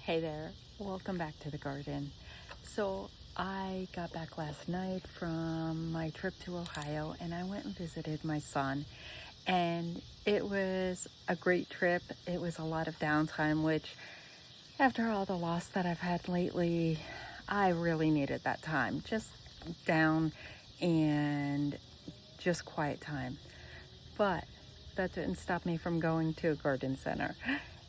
Hey there, welcome back to the garden. So I got back last night from my trip to Ohio and I went and visited my son, and it was a great trip. It was a lot of downtime, which after all the loss that I've had lately, I really needed that time. Just down and just quiet time. But that didn't stop me from going to a garden center.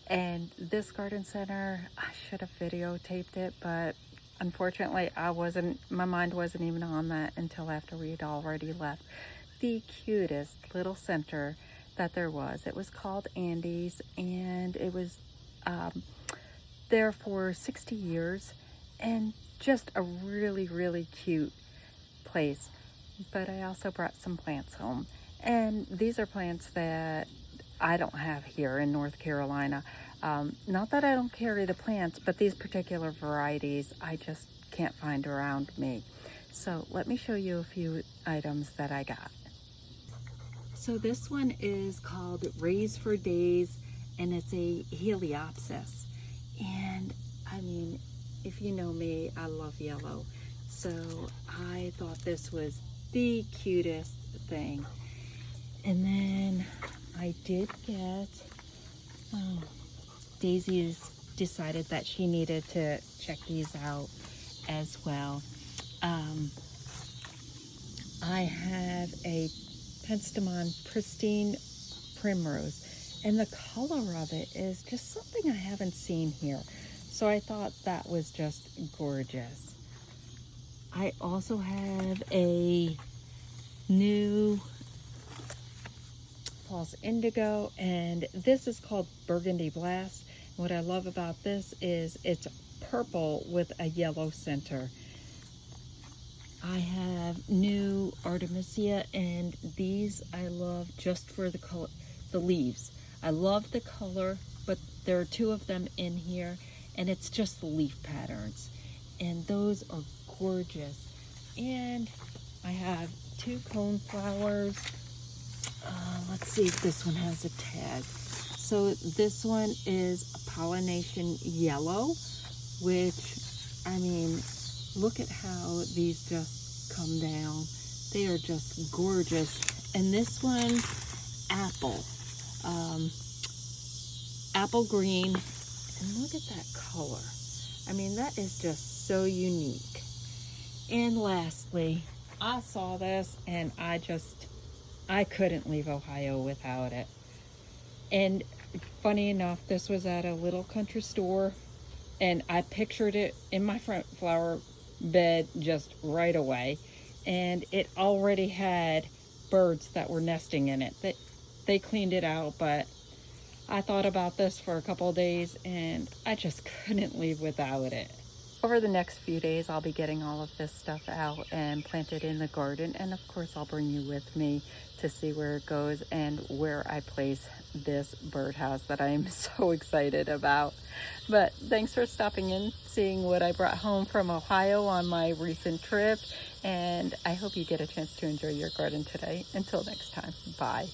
And this garden center, I should have videotaped it, but unfortunately my mind wasn't even on that until after we'd already left. The cutest little center that there was. It was called Andy's, and it was there for 60 years, and just a really, really cute place. But I also brought some plants home. And these are plants that I don't have here in North Carolina. Not that I don't carry the plants, but these particular varieties I just can't find around me. So let me show you a few items that I got. So this one is called Raise for Days, and it's a Heliopsis. And I mean, if you know me, I love yellow. So I thought this was the cutest thing. And then I did get, Daisy's decided that she needed to check these out as well. I have a Penstemon Pristine Primrose, and the color of it is just something I haven't seen here. So I thought that was just gorgeous. I also have a new false indigo, and this is called Burgundy Blast. What I love about this is it's purple with a yellow center. I have new Artemisia, and these I love just for the color, the leaves. I love the color, but there are two of them in here, and it's just the leaf patterns, and those are gorgeous. And I have two Coneflowers. Let's see if this one has a tag. So this one is a pollination yellow, which, I mean, look at how these just come down. They are just gorgeous. And this one, apple. Apple green. And look at that color. I mean, that is just so unique. And lastly, I saw this and I couldn't leave Ohio without it. And funny enough, this was at a little country store, and I pictured it in my front flower bed just right away. And it already had birds that were nesting in it. They cleaned it out, but I thought about this for a couple of days and I just couldn't leave without it. Over the next few days, I'll be getting all of this stuff out and plant it in the garden. And of course, I'll bring you with me to see where it goes and where I place this birdhouse that I am so excited about. But thanks for stopping in, seeing what I brought home from Ohio on my recent trip. And I hope you get a chance to enjoy your garden today. Until next time, bye.